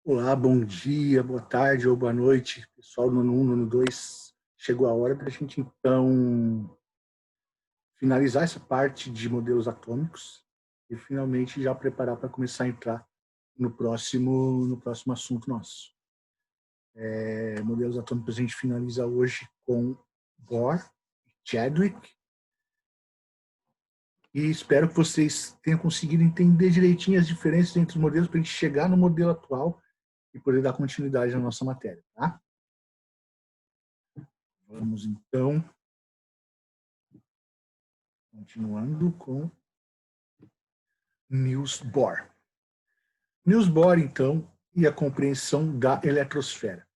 Olá, bom dia, boa tarde ou boa noite, pessoal do nono 1, nono 2. Chegou a hora da gente, então, finalizar essa parte de modelos atômicos e finalmente já preparar para começar a entrar no próximo assunto nosso. Modelos atômicos a gente finaliza hoje com Bohr e Chadwick e espero que vocês tenham conseguido entender direitinho as diferenças entre os modelos para a gente chegar no modelo atual e poder dar continuidade na nossa matéria, tá? Vamos, então, continuando com Niels Bohr. Niels Bohr, então, e a compreensão da eletrosfera.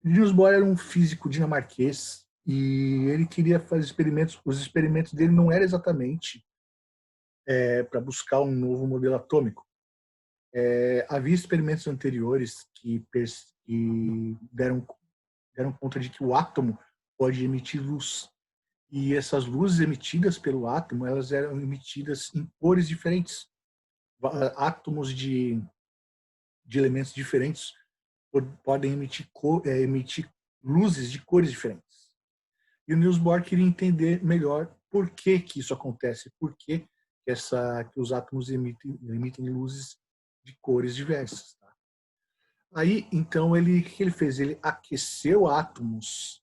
Niels Bohr era um físico dinamarquês e ele queria fazer experimentos. Os experimentos dele não eram exatamente para buscar um novo modelo atômico. Havia experimentos anteriores que deram conta de que o átomo pode emitir luz. E essas luzes emitidas pelo átomo, elas eram emitidas em cores diferentes. Átomos de elementos diferentes podem emitir luzes de cores diferentes. E o Niels Bohr queria entender melhor por que isso acontece, por que os átomos emitem luzes de cores diversas. Tá? Aí, então, o que ele fez? Ele aqueceu átomos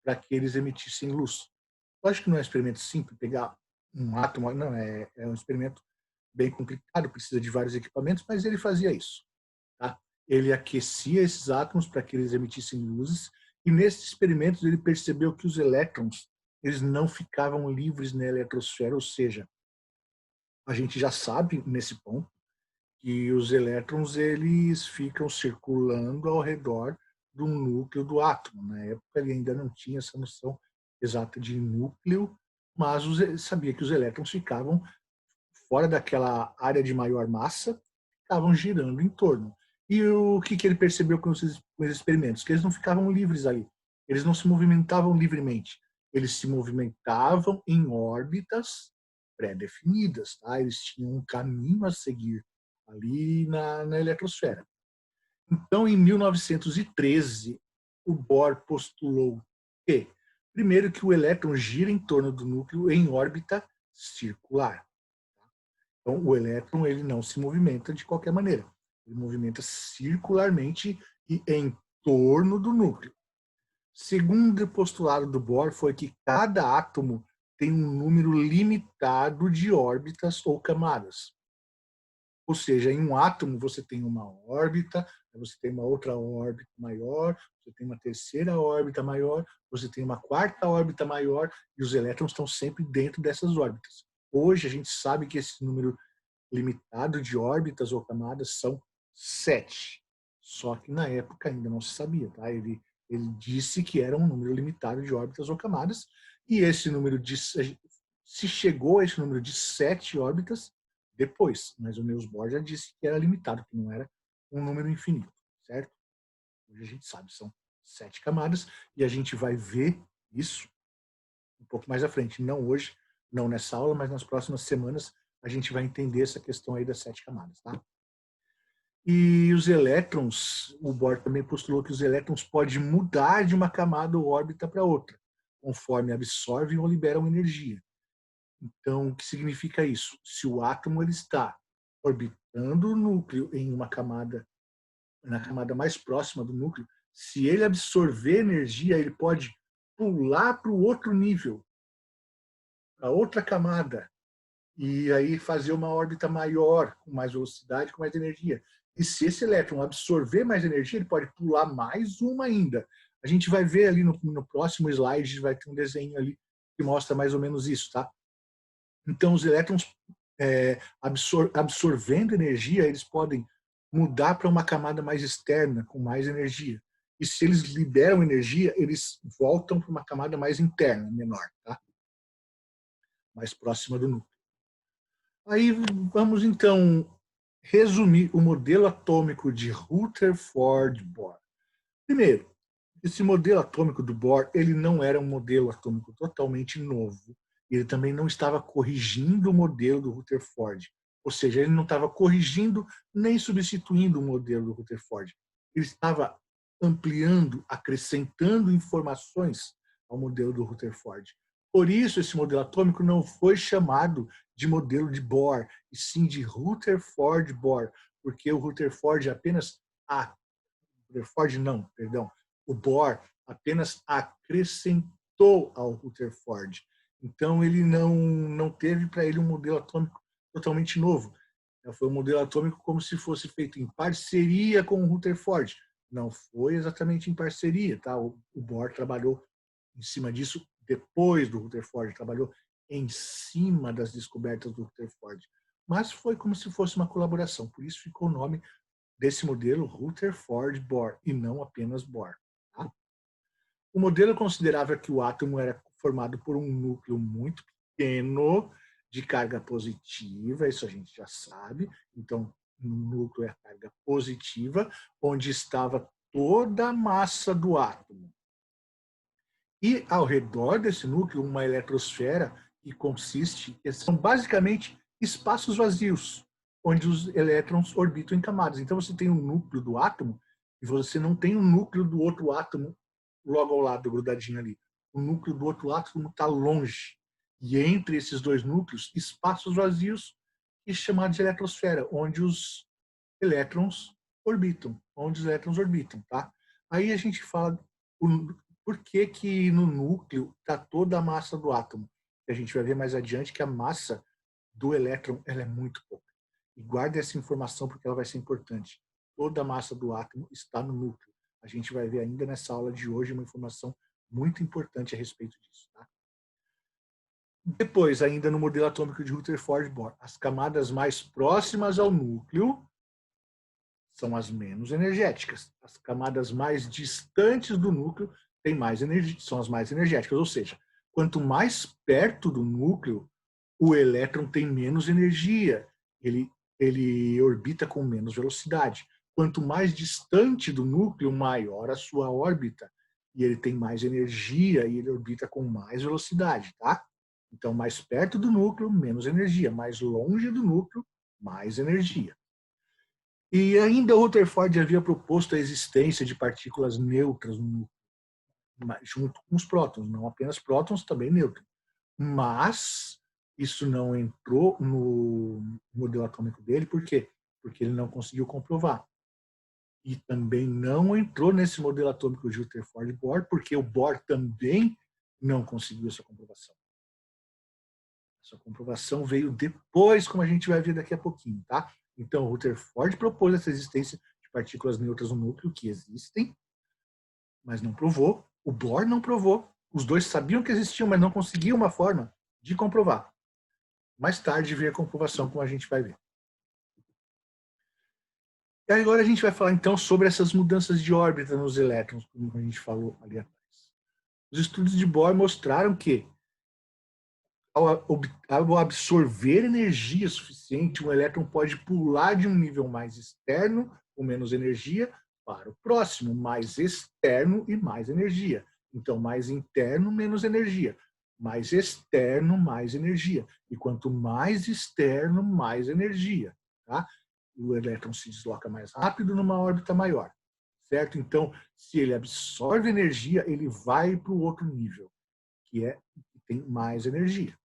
para que eles emitissem luz. Lógico que não é um experimento simples, pegar um átomo, não, é um experimento bem complicado, precisa de vários equipamentos, mas ele fazia isso. Tá? Ele aquecia esses átomos para que eles emitissem luzes, e nesses experimentos ele percebeu que os elétrons eles não ficavam livres na eletrosfera, ou seja, a gente já sabe nesse ponto que os elétrons eles ficam circulando ao redor do núcleo do átomo. Na época ele ainda não tinha essa noção exata de núcleo, mas sabia que os elétrons ficavam fora daquela área de maior massa, estavam girando em torno. E o que ele percebeu com esses experimentos? Que eles não ficavam livres ali. Eles não se movimentavam livremente. Eles se movimentavam em órbitas pré-definidas. Tá? Eles tinham um caminho a seguir ali na eletrosfera. Então, em 1913, o Bohr postulou que, primeiro, que o elétron gira em torno do núcleo em órbita circular. Então, o elétron ele não se movimenta de qualquer maneira. Ele movimenta circularmente e em torno do núcleo. Segundo o postulado do Bohr foi que cada átomo tem um número limitado de órbitas ou camadas. Ou seja, em um átomo você tem uma órbita, você tem uma outra órbita maior, você tem uma terceira órbita maior, você tem uma quarta órbita maior, e os elétrons estão sempre dentro dessas órbitas. Hoje a gente sabe que esse número limitado de órbitas ou camadas são 7. Só que na época ainda não se sabia. Tá? Ele disse que era um número limitado de órbitas ou camadas, e esse número se chegou a esse número de 7 órbitas depois, mas o Niels Bohr já disse que era limitado, que não era um número infinito, certo? Hoje a gente sabe, são 7 camadas, e a gente vai ver isso um pouco mais à frente. Não hoje, não nessa aula, mas nas próximas semanas a gente vai entender essa questão aí das 7 camadas, tá? E os elétrons, o Bohr também postulou que os elétrons podem mudar de uma camada ou órbita para outra, conforme absorvem ou liberam energia. Então, o que significa isso? Se o átomo ele está orbitando o núcleo em uma camada, na camada mais próxima do núcleo, se ele absorver energia, ele pode pular para o outro nível, para outra camada, e aí fazer uma órbita maior, com mais velocidade, com mais energia. E se esse elétron absorver mais energia, ele pode pular mais uma ainda. A gente vai ver ali no próximo slide, vai ter um desenho ali que mostra mais ou menos isso, tá? Então, os elétrons absorvendo energia, eles podem mudar para uma camada mais externa, com mais energia. E se eles liberam energia, eles voltam para uma camada mais interna, menor, tá? Mais próxima do núcleo. Aí vamos, então, resumir o modelo atômico de Rutherford Bohr. Primeiro, esse modelo atômico do Bohr, ele não era um modelo atômico totalmente novo. Ele também não estava corrigindo o modelo do Rutherford. Ou seja, ele não estava corrigindo nem substituindo o modelo do Rutherford. Ele estava ampliando, acrescentando informações ao modelo do Rutherford. Por isso, esse modelo atômico não foi chamado de modelo de Bohr, e sim de Rutherford-Bohr, porque o Rutherford apenas Rutherford não, perdão, o Bohr apenas acrescentou ao Rutherford. Então ele não teve para ele um modelo atômico totalmente novo. Foi um modelo atômico como se fosse feito em parceria com o Rutherford. Não foi exatamente em parceria, tá? O Bohr trabalhou em cima disso depois do Rutherford, trabalhou em cima das descobertas do Rutherford. Mas foi como se fosse uma colaboração, por isso ficou o nome desse modelo Rutherford-Bohr e não apenas Bohr. Tá? O modelo considerava que o átomo era formado por um núcleo muito pequeno de carga positiva, isso a gente já sabe. Então, o núcleo é a carga positiva, onde estava toda a massa do átomo. E ao redor desse núcleo, uma eletrosfera que consiste, são basicamente espaços vazios, onde os elétrons orbitam em camadas. Então você tem um núcleo do átomo e você não tem um núcleo do outro átomo logo ao lado, grudadinho ali. O núcleo do outro átomo está longe. E entre esses dois núcleos, espaços vazios, que é chamado de eletrosfera, onde os elétrons orbitam, tá? Aí a gente fala por que que no núcleo está toda a massa do átomo. A gente vai ver mais adiante que a massa do elétron ela é muito pouca. E guarde essa informação porque ela vai ser importante. Toda a massa do átomo está no núcleo. A gente vai ver ainda nessa aula de hoje uma informação muito importante a respeito disso. Tá? Depois, ainda no modelo atômico de Rutherford-Bohr, as camadas mais próximas ao núcleo são as menos energéticas. As camadas mais distantes do núcleo têm mais energia, são as mais energéticas. Ou seja, quanto mais perto do núcleo, o elétron tem menos energia. Ele orbita com menos velocidade. Quanto mais distante do núcleo, maior a sua órbita. E ele tem mais energia e ele orbita com mais velocidade, tá? Então, mais perto do núcleo, menos energia. Mais longe do núcleo, mais energia. E ainda Rutherford havia proposto a existência de partículas neutras no núcleo, junto com os prótons, não apenas prótons, também nêutrons. Mas isso não entrou no modelo atômico dele, por quê? Porque ele não conseguiu comprovar. E também não entrou nesse modelo atômico de Rutherford-Bohr, porque o Bohr também não conseguiu essa comprovação. Essa comprovação veio depois, como a gente vai ver daqui a pouquinho, tá? Então, Rutherford propôs essa existência de partículas neutras no núcleo, que existem, mas não provou. O Bohr não provou. Os dois sabiam que existiam, mas não conseguiam uma forma de comprovar. Mais tarde veio a comprovação, como a gente vai ver. E agora a gente vai falar, então, sobre essas mudanças de órbita nos elétrons, como a gente falou ali atrás. Os estudos de Bohr mostraram que, ao absorver energia suficiente, um elétron pode pular de um nível mais externo, com menos energia, para o próximo, mais externo e mais energia. Então, mais interno, menos energia. Mais externo, mais energia. E quanto mais externo, mais energia. Tá? O elétron se desloca mais rápido numa órbita maior. Certo? Então, se ele absorve energia, ele vai para o outro nível, que tem mais energia.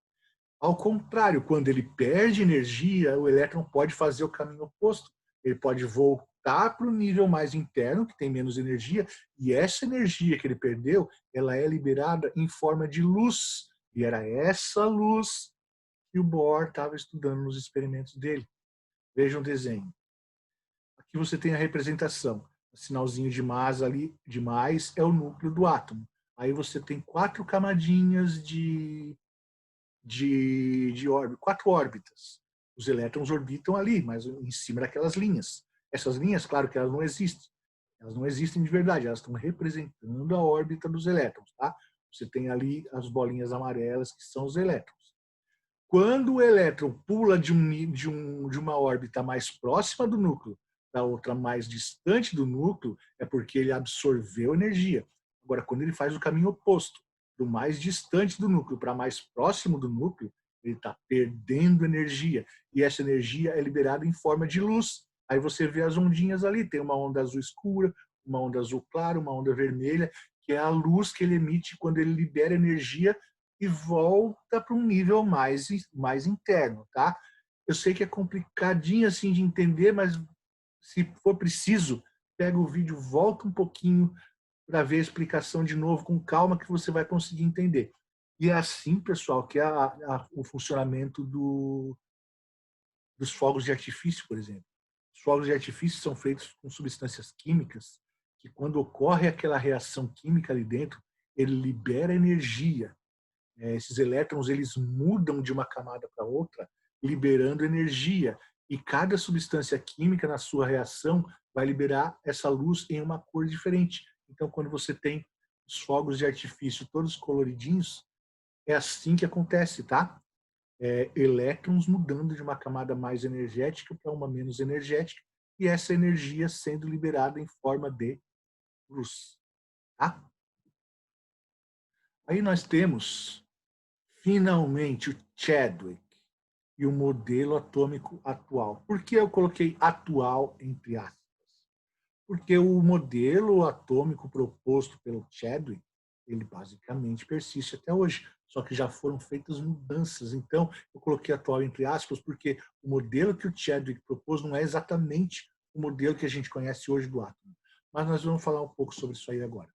Ao contrário, quando ele perde energia, o elétron pode fazer o caminho oposto. Ele pode voltar para o nível mais interno, que tem menos energia, e essa energia que ele perdeu, ela é liberada em forma de luz. E era essa luz que o Bohr estava estudando nos experimentos dele. Veja um desenho. Aqui você tem a representação. O sinalzinho de mais ali, de mais, é o núcleo do átomo. Aí você tem 4 camadinhas de órbita, 4 órbitas. Os elétrons orbitam ali, mas em cima daquelas linhas. Essas linhas, claro que elas não existem. Elas não existem de verdade, elas estão representando a órbita dos elétrons. Tá? Você tem ali as bolinhas amarelas, que são os elétrons. Quando o elétron pula de uma órbita mais próxima do núcleo para outra mais distante do núcleo, é porque ele absorveu energia. Agora, quando ele faz o caminho oposto, do mais distante do núcleo para mais próximo do núcleo, ele está perdendo energia. E essa energia é liberada em forma de luz. Aí você vê as ondinhas ali, tem uma onda azul escura, uma onda azul clara, uma onda vermelha, que é a luz que ele emite quando ele libera energia e volta para um nível mais interno, tá? Eu sei que é complicadinho assim de entender, mas se for preciso, pega o vídeo, volta um pouquinho para ver a explicação de novo com calma que você vai conseguir entender. E é assim, pessoal, que é o funcionamento dos fogos de artifício, por exemplo. Os fogos de artifício são feitos com substâncias químicas que, quando ocorre aquela reação química ali dentro, ele libera energia. Esses elétrons eles mudam de uma camada para outra, liberando energia. E cada substância química na sua reação vai liberar essa luz em uma cor diferente. Então, quando você tem os fogos de artifício todos coloridinhos, é assim que acontece, tá? Elétrons mudando de uma camada mais energética para uma menos energética, e essa energia sendo liberada em forma de luz. Tá? Aí nós temos, finalmente, o Chadwick e o modelo atômico atual. Por que eu coloquei atual entre aspas? Porque o modelo atômico proposto pelo Chadwick, ele basicamente persiste até hoje, só que já foram feitas mudanças. Então, eu coloquei atual entre aspas, porque o modelo que o Chadwick propôs não é exatamente o modelo que a gente conhece hoje do átomo. Mas nós vamos falar um pouco sobre isso aí agora.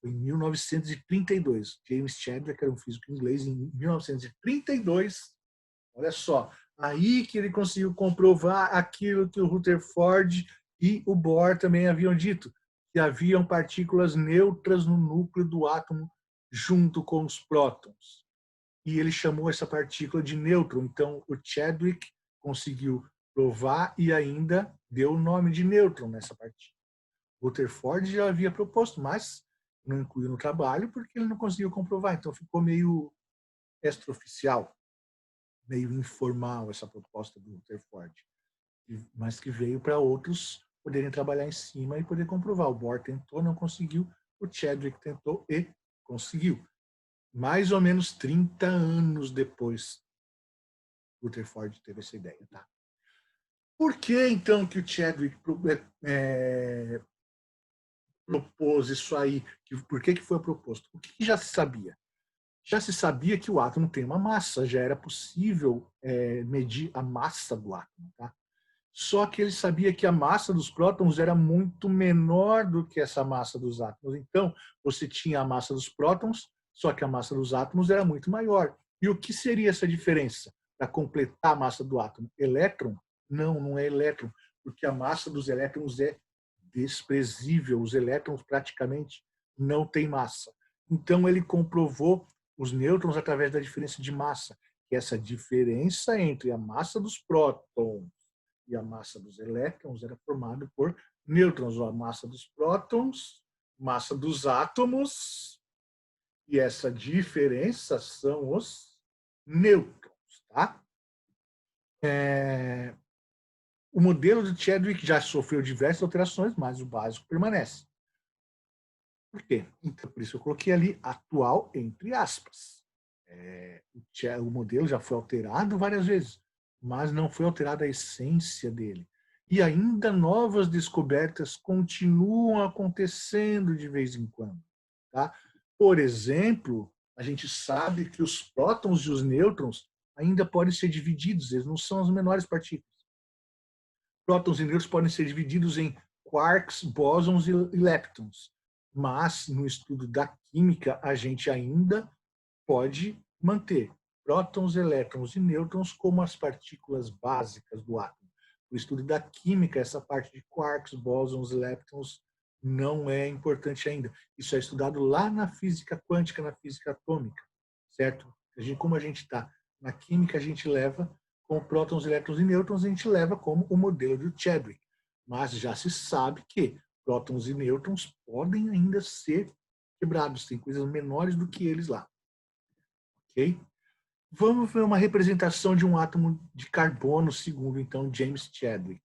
Em 1932, James Chadwick era um físico inglês, em 1932, olha só, aí que ele conseguiu comprovar aquilo que o Rutherford e o Bohr também haviam dito, que haviam partículas neutras no núcleo do átomo junto com os prótons. E ele chamou essa partícula de nêutron. Então, o Chadwick conseguiu provar e ainda deu o nome de nêutron nessa partícula. O Rutherford já havia proposto, mas não incluiu no trabalho porque ele não conseguiu comprovar. Então, ficou meio extraoficial, meio informal essa proposta do Rutherford, mas que veio para outros poderem trabalhar em cima e poder comprovar. O Bohr tentou, não conseguiu, o Chadwick tentou e conseguiu. Mais ou menos 30 anos depois, Rutherford teve essa ideia. Tá? Por que, então, que o Chadwick propôs isso aí? Por que foi proposto? O que já se sabia? Já se sabia que o átomo tem uma massa, já era possível medir a massa do átomo. Tá? Só que ele sabia que a massa dos prótons era muito menor do que essa massa dos átomos. Então, você tinha a massa dos prótons, só que a massa dos átomos era muito maior. E o que seria essa diferença para completar a massa do átomo? Elétron? Não, não é elétron, porque a massa dos elétrons é desprezível. Os elétrons praticamente não têm massa. Então, ele comprovou os nêutrons através da diferença de massa, que essa diferença entre a massa dos prótons e a massa dos elétrons era formada por nêutrons, a massa dos prótons, massa dos átomos, e essa diferença são os nêutrons. Tá? O modelo de Chadwick já sofreu diversas alterações, mas o básico permanece. Por quê? Então, por isso eu coloquei ali atual entre aspas. O modelo já foi alterado várias vezes, mas não foi alterada a essência dele. E ainda novas descobertas continuam acontecendo de vez em quando. Tá? Por exemplo, a gente sabe que os prótons e os nêutrons ainda podem ser divididos, eles não são as menores partículas. Prótons e nêutrons podem ser divididos em quarks, bósons e leptons, mas no estudo da química a gente ainda pode manter prótons, elétrons e nêutrons como as partículas básicas do átomo. No estudo da química, essa parte de quarks, bósons, leptons não é importante ainda. Isso é estudado lá na física quântica, na física atômica, certo? Como a gente está na química, a gente leva com prótons, elétrons e nêutrons, a gente leva como o modelo de Chadwick. Mas já se sabe que prótons e nêutrons podem ainda ser quebrados, tem coisas menores do que eles lá. Okay? Vamos ver uma representação de um átomo de carbono segundo, então, James Chadwick.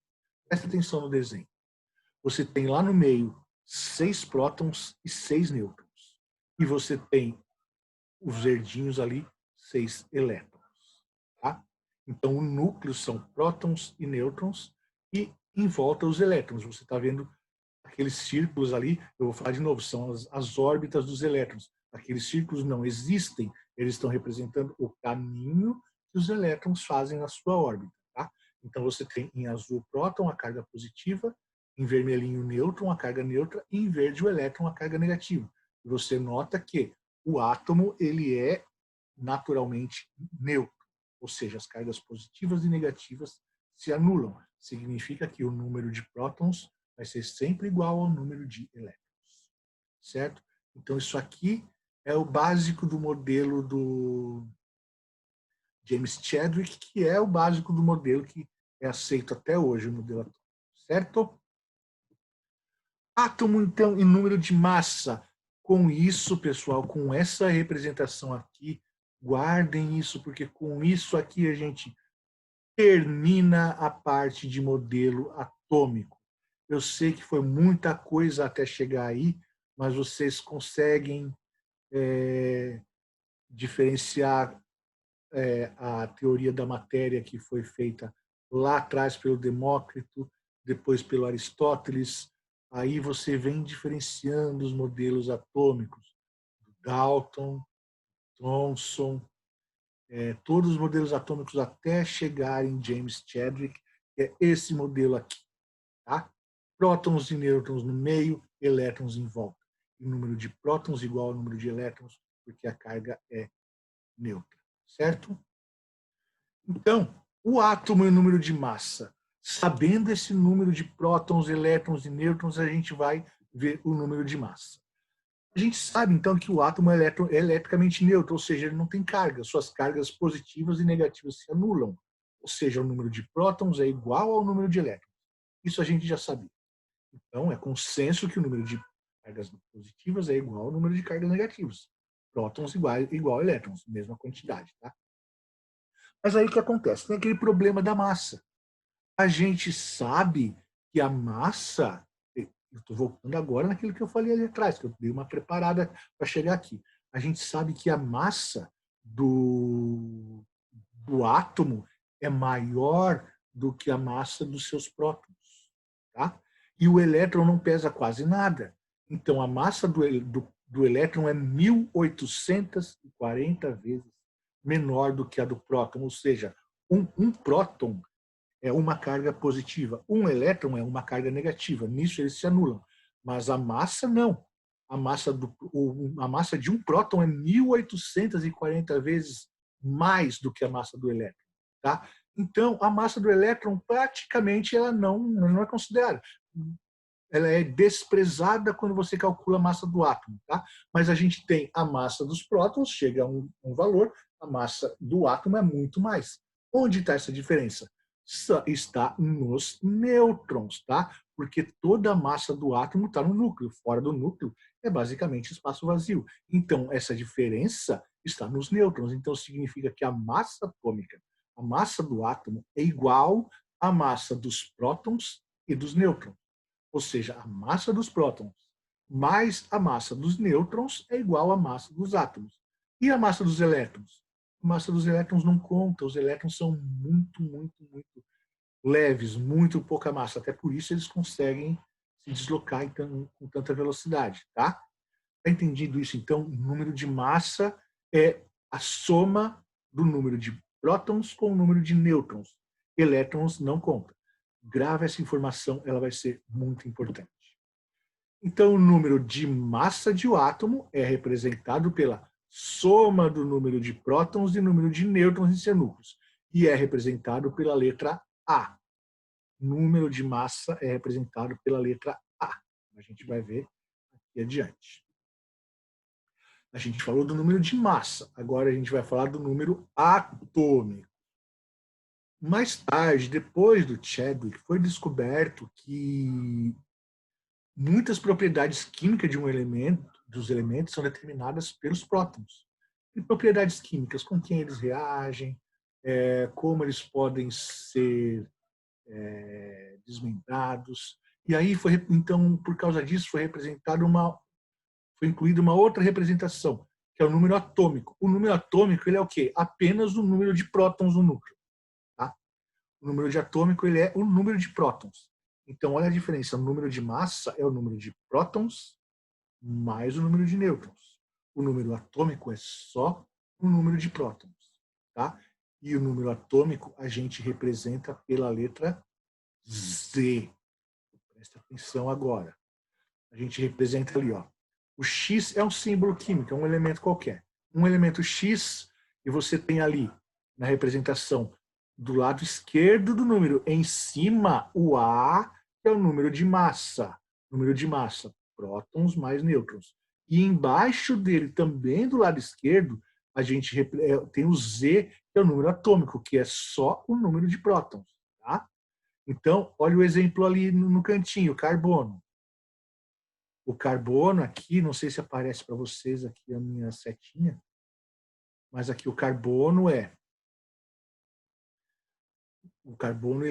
Presta atenção no desenho. Você tem lá no meio 6 prótons e 6 nêutrons. E você tem os verdinhos ali, 6 elétrons. Então, o núcleo são prótons e nêutrons e em volta os elétrons. Você está vendo aqueles círculos ali, eu vou falar de novo, são as órbitas dos elétrons. Aqueles círculos não existem, eles estão representando o caminho que os elétrons fazem na sua órbita. Tá? Então, você tem em azul o próton, a carga positiva, em vermelhinho o nêutron, a carga neutra, e em verde o elétron, a carga negativa. E você nota que o átomo ele é naturalmente neutro, ou seja, as cargas positivas e negativas se anulam. Significa que o número de prótons vai ser sempre igual ao número de elétrons, certo? Então, isso aqui é o básico do modelo do James Chadwick, que é o básico do modelo que é aceito até hoje, o modelo atômico, certo? Átomo, então, em número de massa. Com isso, pessoal, com essa representação aqui, guardem isso, porque com isso aqui a gente termina a parte de modelo atômico. Eu sei que foi muita coisa até chegar aí, mas vocês conseguem diferenciar a teoria da matéria que foi feita lá atrás pelo Demócrito, depois pelo Aristóteles. Aí você vem diferenciando os modelos atômicos, Dalton, Thomson, todos os modelos atômicos até chegar em James Chadwick, que é esse modelo aqui. Tá? Prótons e nêutrons no meio, elétrons em volta. E o número de prótons igual ao número de elétrons, porque a carga é neutra. Certo? Então, o átomo e o número de massa. Sabendo esse número de prótons, elétrons e nêutrons, a gente vai ver o número de massa. A gente sabe, então, que o átomo é eletricamente neutro, ou seja, ele não tem carga. Suas cargas positivas e negativas se anulam. Ou seja, o número de prótons é igual ao número de elétrons. Isso a gente já sabia. Então, é consenso que o número de cargas positivas é igual ao número de cargas negativas. Prótons igual a elétrons, mesma quantidade. Tá? Mas aí o que acontece? Tem aquele problema da massa. A gente sabe que a massa, eu estou voltando agora naquilo que eu falei ali atrás, que eu dei uma preparada para chegar aqui. A gente sabe que a massa do átomo é maior do que a massa dos seus prótons. Tá? E o elétron não pesa quase nada. Então, a massa do elétron é 1.840 vezes menor do que a do próton, ou seja, um próton é uma carga positiva, um elétron é uma carga negativa. Nisso eles se anulam. Mas a massa não. A massa de um próton é 1.840 vezes mais do que a massa do elétron. Tá? Então, a massa do elétron praticamente ela não é considerada. Ela é desprezada quando você calcula a massa do átomo. Tá? Mas a gente tem a massa dos prótons, chega a um valor, a massa do átomo é muito mais. Onde está essa diferença? Está nos nêutrons, tá? Porque toda a massa do átomo está no núcleo. Fora do núcleo é basicamente espaço vazio. Então, essa diferença está nos nêutrons. Então, significa que a massa atômica, a massa do átomo, é igual à massa dos prótons e dos nêutrons. Ou seja, a massa dos prótons mais a massa dos nêutrons é igual à massa dos átomos. E a massa dos elétrons? A massa dos elétrons não conta, os elétrons são muito leves, muito pouca massa, até por isso eles conseguem se deslocar então, com tanta velocidade. Tá? Tá entendido isso? Então, o número de massa é a soma do número de prótons com o número de nêutrons. Elétrons não conta. Grave essa informação, ela vai ser muito importante. Então, o número de massa de um átomo é representado pela soma do número de prótons e número de nêutrons em seus núcleos, e é representado pela letra A. Número de massa é representado pela letra A. A gente vai ver aqui adiante. A gente falou do número de massa, agora a gente vai falar do número atômico. Mais tarde, depois do Chadwick, foi descoberto que muitas propriedades químicas de dos elementos são determinadas pelos prótons. E propriedades químicas, com quem eles reagem, como eles podem ser desmembrados. E aí então, por causa disso, foi incluída uma outra representação, que é o número atômico. O número atômico ele é o quê? Apenas o número de prótons no núcleo. O número de atômico ele é o número de prótons. Então, olha a diferença. O número de massa é o número de prótons mais o número de nêutrons. O número atômico é só o número de prótons. Tá? E o número atômico a gente representa pela letra Z. Presta atenção agora. A gente representa ali, ó. O X é um símbolo químico, é um elemento qualquer. Um elemento X, e você tem ali, na representação, do lado esquerdo do número, em cima, o A, que é o número de massa. Número de massa, prótons mais nêutrons. E embaixo dele, também do lado esquerdo, a gente tem o Z, que é o número atômico, que é só o número de prótons. Tá? Então, olha o exemplo ali no cantinho, carbono. O carbono aqui, não sei se aparece para vocês aqui a minha setinha, mas aqui o carbono ele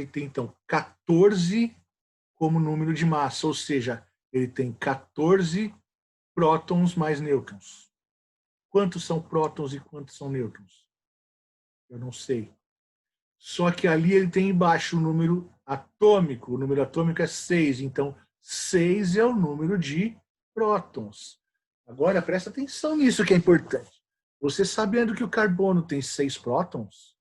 tem então 14 como número de massa, ou seja, ele tem 14 prótons mais nêutrons. Quantos são prótons e quantos são nêutrons? Eu não sei. Só que ali ele tem embaixo o número atômico. O número atômico é 6, então 6 é o número de prótons. Agora, presta atenção nisso que é importante. Você sabendo que o carbono tem 6 prótons,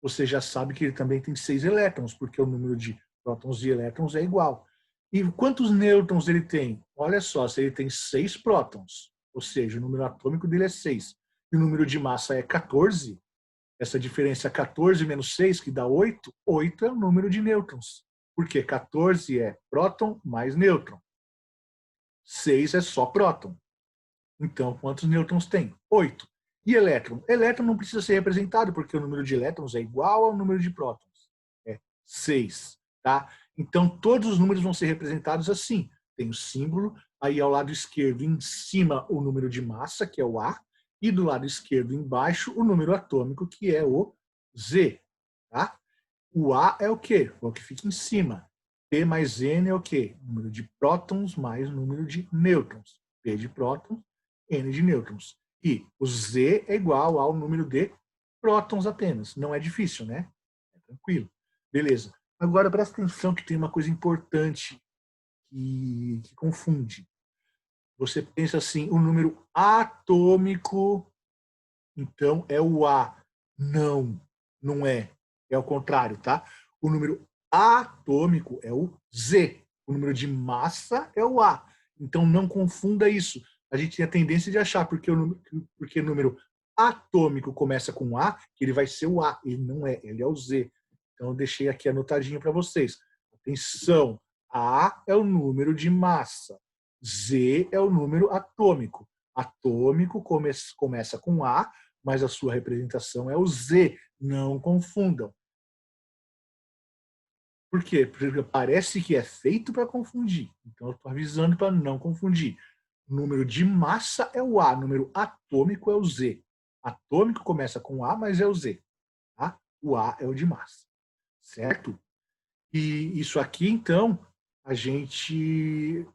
você já sabe que ele também tem 6 elétrons, porque o número de prótons e elétrons é igual. E quantos nêutrons ele tem? Olha só, se ele tem 6 prótons, ou seja, o número atômico dele é 6, e o número de massa é 14, essa diferença 14 menos 6, que dá 8, 8 é o número de nêutrons. Porque 14 é próton mais nêutron. 6 é só próton. Então, quantos nêutrons tem? 8. E elétron? Elétron não precisa ser representado, porque o número de elétrons é igual ao número de prótons. É 6. Tá? Então, todos os números vão ser representados assim. Tem o símbolo, aí ao lado esquerdo, em cima, o número de massa, que é o A, e do lado esquerdo, embaixo, o número atômico, que é o Z. Tá? O A é o quê? É o que fica em cima. P mais N é o quê? Número de prótons mais número de nêutrons. P de prótons, N de nêutrons. E o Z é igual ao número de prótons apenas. Não é difícil, né? É tranquilo. Beleza. Agora presta atenção que tem uma coisa importante que confunde. Você pensa assim, o número atômico, então é o A. Não, não é. É o contrário, tá? O número atômico é o Z. O número de massa é o A. Então não confunda isso. A gente tem a tendência de achar porque o número atômico começa com A, que ele vai ser o A. Ele não é, ele é o Z. Então eu deixei aqui anotadinho para vocês. Atenção, A é o número de massa. Z é o número atômico. Atômico começa com A, mas a sua representação é o Z. Não confundam. Por quê? Porque parece que é feito para confundir. Então, eu estou avisando para não confundir. O número de massa é o A, o número atômico é o Z. Atômico começa com A, mas é o Z. Tá? O A é o de massa. Certo? E isso aqui, então, a gente...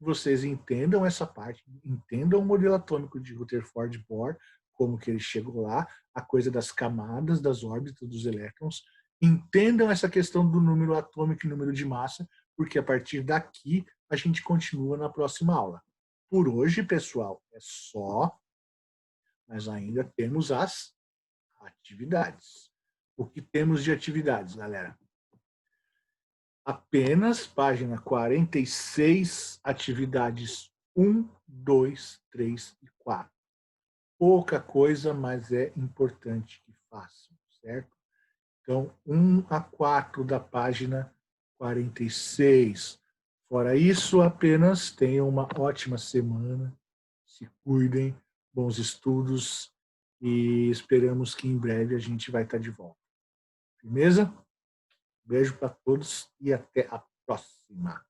Vocês entendam essa parte, entendam o modelo atômico de Rutherford Bohr, como que ele chegou lá, a coisa das camadas, das órbitas dos elétrons, entendam essa questão do número atômico e número de massa, porque a partir daqui a gente continua na próxima aula. Por hoje, pessoal, é só, mas ainda temos as atividades. O que temos de atividades, galera? Apenas página 46, atividades 1, 2, 3 e 4. Pouca coisa, mas é importante que façam, certo? Então, 1 a 4 da página 46. Fora isso, apenas tenham uma ótima semana, se cuidem, bons estudos e esperamos que em breve a gente vai estar de volta. Firmeza? Beijo para todos e até a próxima.